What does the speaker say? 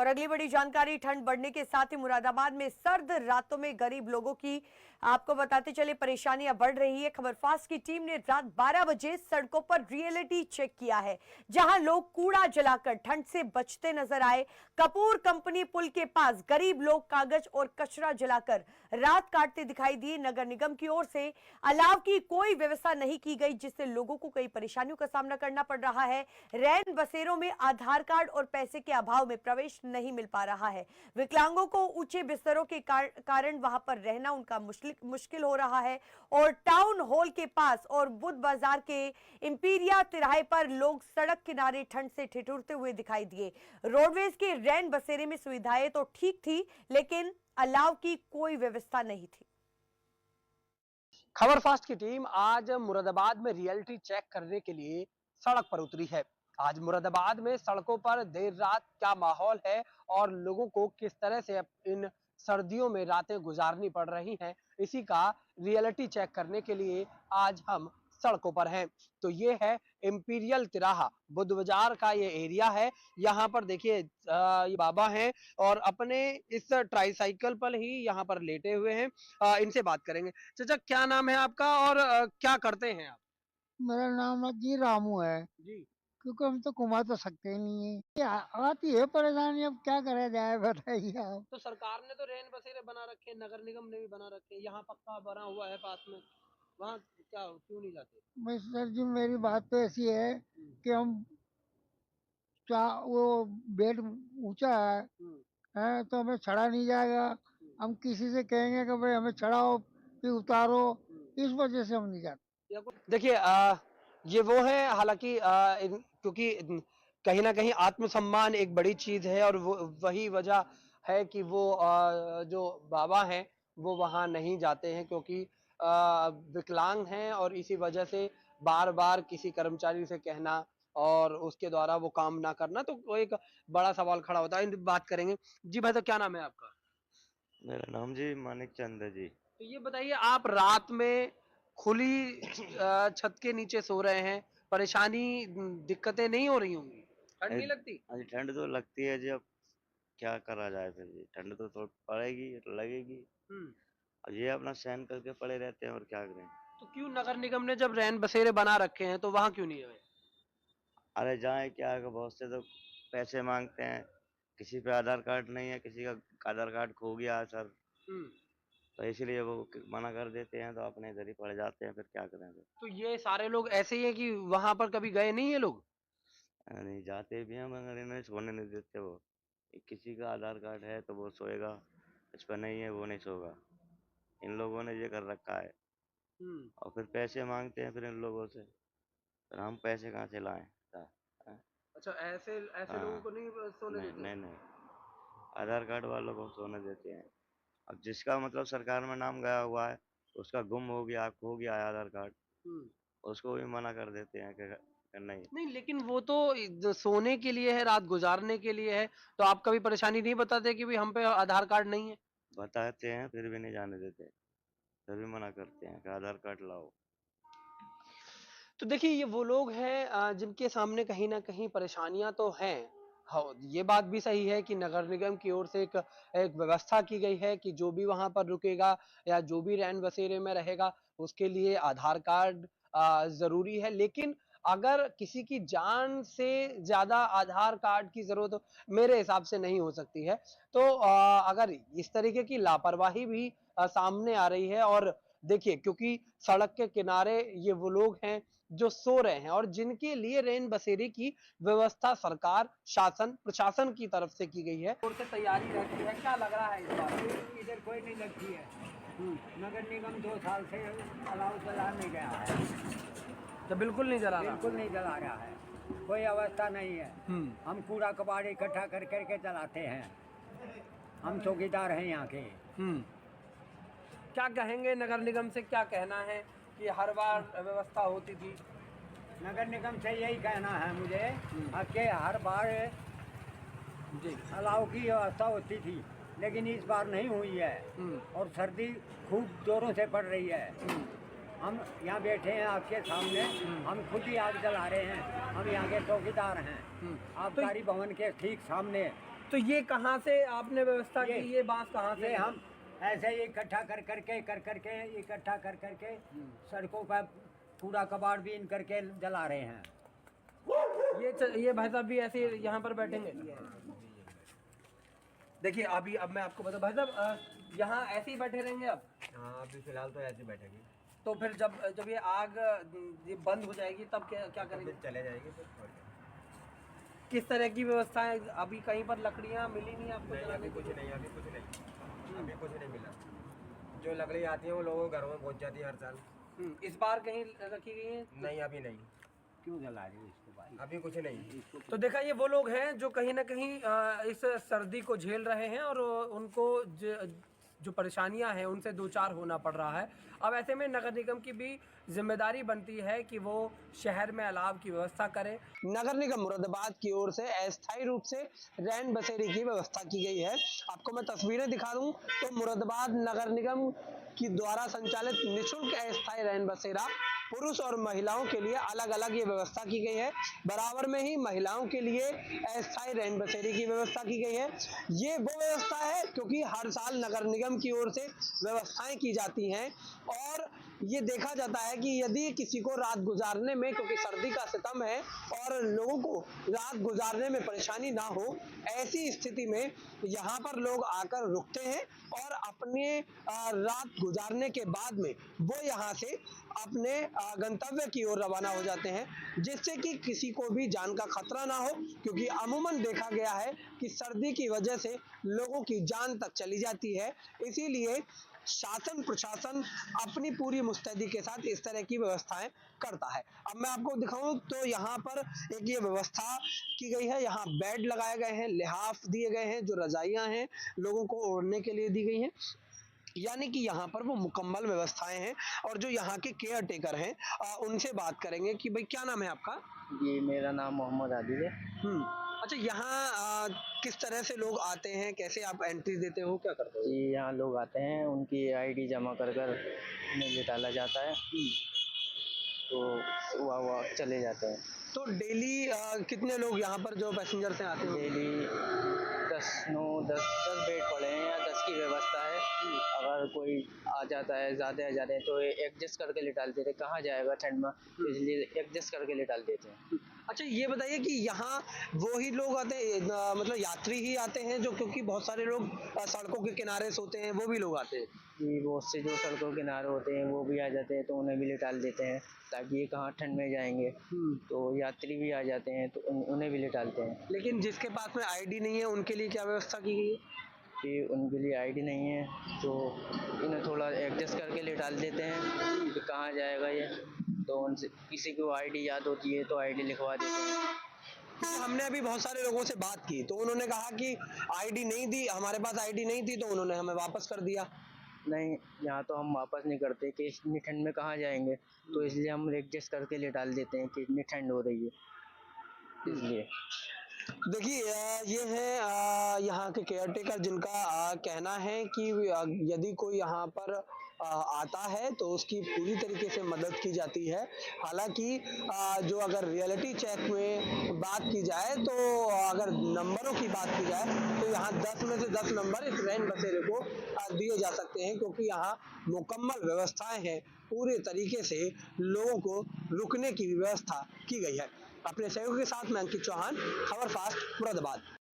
और अगली बड़ी जानकारी, ठंड बढ़ने के साथ ही मुरादाबाद में सर्द रातों में गरीब लोगों की आपको बताते चले परेशानियां बढ़ रही है। खबर फास्ट की टीम ने रात 12 बजे सड़कों पर रियलिटी चेक किया है, जहां लोग कूड़ा जलाकर ठंड से बचते नजर आए। कपूर कंपनी पुल के पास गरीब लोग कागज और कचरा जलाकर रात काटते दिखाई दिए। नगर निगम की ओर से अलाव की कोई व्यवस्था नहीं की गई, जिससे लोगों को कई परेशानियों का सामना करना पड़ रहा है। रैन बसेरों में आधार कार्ड और पैसे के अभाव में प्रवेश नहीं मिल पा रहा है। विकलांगों को ऊंचे बिस्तरों के कारण वहां पर रहना उनका मुश्किल हो रहा है। और टाउन हॉल के पास और बुध बाजार के इंपीरिया तिराहे पर लोग सड़क किनारे ठंड से ठिठुरते हुए दिखाई दिए। रोडवेज के रैन बसेरे में सुविधाएं तो ठीक थी, लेकिन अलाव की कोई व्यवस्था नहीं थी। खबर फास्ट की टीम आज मुरादाबाद में रियलिटी चेक करने के लिए सड़क पर उतरी है। आज मुरादाबाद में सड़कों पर देर रात क्या माहौल है और लोगों को किस तरह से इन सर्दियों में रातें गुजारनी पड़ रही हैं, इसी का रियलिटी चेक करने के लिए आज हम सड़कों पर हैं। तो ये है इंपीरियल तिराहा, बुध बाजार का ये एरिया है। यहाँ पर देखिए ये बाबा हैं और अपने इस ट्राईसाइकिल पर ही यहाँ पर लेटे हुए हैं। इनसे बात करेंगे। चाचा, क्या नाम है आपका और क्या करते हैं आप? मेरा नाम जी रामू है। जी। क्योंकि हम तो घुमा तो सकते ही नहीं है, आती है परेशानी, अब क्या करा जाए बताइए आप। तो सरकार ने तो रैन बसेरे बना रखे हैं, नगर निगम ने भी बना रखे हैं, यहाँ पक्का बना हुआ है पास में, वहाँ क्या क्यों नहीं जाते? मैं सर जी, मेरी बात तो ऐसी है कि हम वो बेड ऊंचा है तो हमें चढ़ा नहीं जाएगा। हम किसी से कहेंगे कि भाई हमें चढ़ाओ फिर उतारो, इस वजह से हम नहीं जाते। देखिए ये वो है, हालांकि क्योंकि कहीं ना कहीं आत्मसम्मान एक बड़ी चीज है और वो वही वजह है कि वो जो बाबा हैं वो वहां नहीं जाते हैं, क्योंकि विकलांग हैं और इसी वजह से बार बार किसी कर्मचारी से कहना और उसके द्वारा वो काम ना करना, तो वो एक बड़ा सवाल खड़ा होता है। बात करेंगे। जी भाई, तो क्या नाम है आपका? मेरा नाम जी मानिक चंद है जी। तो ये बताइए, आप रात में खुली छत के नीचे सो रहे हैं, परेशानी दिक्कतें नहीं हो रही होंगी? ठंड नहीं लगती? अजी ठंड तो लगती है जी, अब क्या करा जाए फिर जी, ठंड तो पड़ेगी, लगेगी। अब ये अपना सहन करके पड़े रहते हैं और क्या करें। तो क्यों नगर निगम ने जब रैन बसेरे बना रखे हैं तो वहां क्यों नहीं है? अरे जाए क्या है, बहुत से तो पैसे मांगते हैं, किसी पे आधार कार्ड नहीं है, किसी का आधार कार्ड खो गया है सर, तो इसलिए वो मना कर देते हैं, तो अपने इधर ही पड़ जाते हैं, फिर क्या करें फिर। तो ये सारे लोग ऐसे ही है कि वहां पर कभी गए नहीं है लोग? नहीं जाते भी हैं मगर इन्हें सोने नहीं देते वो। किसी का आधार कार्ड है तो वो सोएगा, जिस पर नहीं है वो नहीं सोगा। इन लोगों ने ये कर रखा है। और फिर पैसे मांगते हैं फिर इन लोगों से, फिर हम पैसे कहाँ से लाएं? हाँ? अच्छा, ऐसे ऐसे लोगों हाँ, को नहीं सोने नहीं देते? नहीं नहीं, आधार कार्ड वालों को सोने देते हैं। अब जिसका मतलब सरकार में नाम गया हुआ है, उसका गुम हो गया, खो गया है आधार कार्ड, उसको भी मना कर देते हैं कि नहीं। नहीं, लेकिन वो तो सोने के लिए है, रात गुजारने के लिए है, तो आप कभी परेशानी नहीं बताते कि भाई हम पे आधार कार्ड नहीं है? बताते हैं फिर भी नहीं जाने देते, फिर भी मना करते हैं कि आधार कार्ड लाओ। तो देखिए, ये वो लोग हैं जिनके सामने कहीं ना कहीं परेशानियां तो हैं। हाँ, ये बात भी सही है कि नगर निगम की ओर से एक व्यवस्था की गई है कि जो भी वहां पर रुकेगा या जो भी रैन बसेरे में रहेगा उसके लिए आधार कार्ड जरूरी है। लेकिन अगर किसी की जान से ज्यादा आधार कार्ड की जरूरत मेरे हिसाब से नहीं हो सकती है। तो अगर इस तरीके की लापरवाही भी सामने आ रही है, और देखिए, क्योंकि सड़क के किनारे ये वो लोग हैं जो सो रहे हैं और जिनके लिए रैन बसेरे की व्यवस्था सरकार, शासन, प्रशासन की तरफ से की गई है, और से तैयारी रहती है। क्या लग रहा है इस बार? इधर कोई नहीं लगती है। नगर निगम 2 साल से अलाउ चला नहीं गया है, तो बिल्कुल नहीं जला रहा? बिल्कुल नहीं जला रहा है, कोई अवस्था नहीं है। हम कूड़ा कबाड़ इकट्ठा कर करके चलाते हैं, हम चौकीदार हैं यहाँ के। क्या कहेंगे नगर निगम से? क्या कहना है कि हर बार व्यवस्था होती थी? नगर निगम से यही कहना है मुझे कि हर बार जी, अलाउ की व्यवस्था होती थी, लेकिन इस बार नहीं हुई है। और सर्दी खूब जोरों से पड़ रही है। हम यहाँ बैठे हैं आपके सामने, हम खुद ही आग जला रहे हैं, हम यहाँ के चौकीदार हैं। आबकारी भवन के ठीक सामने तो ये कहाँ से आपने व्यवस्था ये- की, ये बांस कहाँ से? ये हम ऐसे ही इकट्ठा कर करके इकट्ठा कर करके सड़कों पर कूड़ा कबाड़ बीन करके जला रहे हैं। ये भाई साहब भी ऐसे यहाँ पर बैठेंगे। देखिए अभी अब मैं आपको बता भाई साहब, यहाँ ऐसे ही बैठे रहेंगे अब? हाँ, अभी फिलहाल तो ऐसे बैठेगी, तो फिर जब ये आग ये बंद हो जाएगी तब क्या करेंगे? चले जाएगी। किस तरह की व्यवस्था है? अभी कहीं पर लकड़ियाँ मिली नहीं आपको जलाने के लिए? अभी कुछ नहीं मिला। जो लकड़ी आती है वो लोगों के घरों में पहुंच जाती है हर साल। इस बार कहीं रखी गई है? नहीं, अभी नहीं। क्यों जला रही हो इसको भाई? अभी कुछ नहीं। तो देखा, ये वो लोग हैं जो कहीं ना कहीं इस सर्दी को झेल रहे हैं और उनको जो परेशानियां हैं उनसे दो चार होना पड़ रहा है। अब ऐसे में नगर निगम की भी जिम्मेदारी बनती है कि वो शहर में अलाव की व्यवस्था करे। नगर निगम मुरादाबाद की ओर से अस्थायी रूप से रैन बसेरे की व्यवस्था की गई है। आपको मैं तस्वीरें दिखा दूं तो मुरादाबाद नगर निगम की द्वारा संचालित निःशुल्क अस्थायी रैन बसेरा पुरुष और महिलाओं के लिए अलग अलग ये व्यवस्था की गई है। बराबर में ही महिलाओं के लिए अस्थायी रैन बसेरे की व्यवस्था की गई है। ये वो व्यवस्था है क्योंकि हर साल नगर निगम की ओर से व्यवस्थाएं की जाती हैं और ये देखा जाता है कि यदि किसी को रात गुजारने में, क्योंकि सर्दी का सितम है और लोगों को रात गुजारने में परेशानी ना हो, ऐसी स्थिति में यहाँ पर लोग आकर रुकते हैं और अपने रात गुजारने के बाद में वो यहाँ से अपने गंतव्य की ओर रवाना हो जाते हैं, जिससे कि किसी को भी जान का खतरा ना हो। क्योंकि अमूमन देखा गया है कि सर्दी की वजह से लोगों की जान तक चली जाती है, इसीलिए शासन प्रशासन अपनी पूरी मुस्तैदी के साथ इस तरह की व्यवस्थाएं करता है। अब मैं आपको दिखाऊं तो यहाँ पर एक ये व्यवस्था की गई है। यहाँ बेड लगाए गए हैं, लिहाफ दिए गए हैं, जो रजाइयां हैं लोगों को ओढ़ने के लिए दी गई हैं, यानी कि यहाँ पर वो मुकम्मल व्यवस्थाएं हैं। और जो यहाँ के केयर टेकर हैं उनसे बात करेंगे कि भाई क्या नाम है आपका? जी, मेरा नाम मोहम्मद आदिल है। अच्छा, यहाँ किस तरह से लोग आते हैं, कैसे आप एंट्री देते हो, क्या करते हो? जी, यहाँ लोग आते हैं, उनकी आईडी जमा कर कर उन्हें लिटाला जाता है, तो वह चले जाते हैं। तो डेली कितने लोग यहाँ पर जो पैसेंजर से आते हैं? डेली 10 बेड पड़े हैं, या 10 की व्यवस्था है। अगर कोई आ जाता है, ज़्यादा आ जाते हैं तो एडजस्ट करके लिटाल देते हैं। कहाँ जाएगा ठंड में, इसलिए एडजस्ट करके लिटाल देते हैं। अच्छा, ये बताइए कि यहाँ वो ही लोग आते हैं, मतलब यात्री ही आते हैं जो, क्योंकि बहुत सारे लोग सड़कों के किनारे सोते हैं, वो भी लोग आते हैं? जी, बहुत से जो सड़कों के किनारे होते हैं वो भी आ जाते हैं, तो उन्हें भी लिटाल देते हैं, ताकि ये कहाँ ठंड में जाएंगे। तो यात्री भी आ जाते हैं तो उन्हें भी लिटालते हैं। लेकिन जिसके पास में आईडी नहीं है उनके लिए क्या व्यवस्था की गई है? कि उनके लिए आईडी नहीं है तो इन्हें थोड़ा एडजस्ट करके लिटाल देते हैं कि कहाँ जाएगा ये, तो उनसे किसी को आईडी याद होती है तो आईडी लिखवा देते हैं। हमने अभी बहुत सारे लोगों से बात की तो उन्होंने कहा कि आईडी नहीं दी, हमारे पास आईडी नहीं थी, तो उन्होंने हमें वापस कर दिया। नहीं, यहाँ तो हम वापस नहीं करते कि इतनी ठंड में कहाँ जाएंगे, तो इसलिए हम एडजस्ट करके लिटाल देते हैं कि इतनी ठंड हो रही है, इसलिए। देखिए, ये है यहाँ के केयर टेकर, जिनका कहना है कि यदि कोई यहाँ पर आता है तो उसकी पूरी तरीके से मदद की जाती है। हालांकि जो अगर रियलिटी चेक में बात की जाए तो अगर नंबरों की बात की जाए तो यहाँ 10 में से 10 नंबर इस रैन बसेरे को दिए जा सकते हैं, क्योंकि यहाँ मुकम्मल व्यवस्थाएं हैं, पूरे तरीके से लोगों को रुकने की व्यवस्था की गई है। अपने सहयोगी के साथ मैं अंकित चौहान, खबर फास्ट, मुरादाबाद।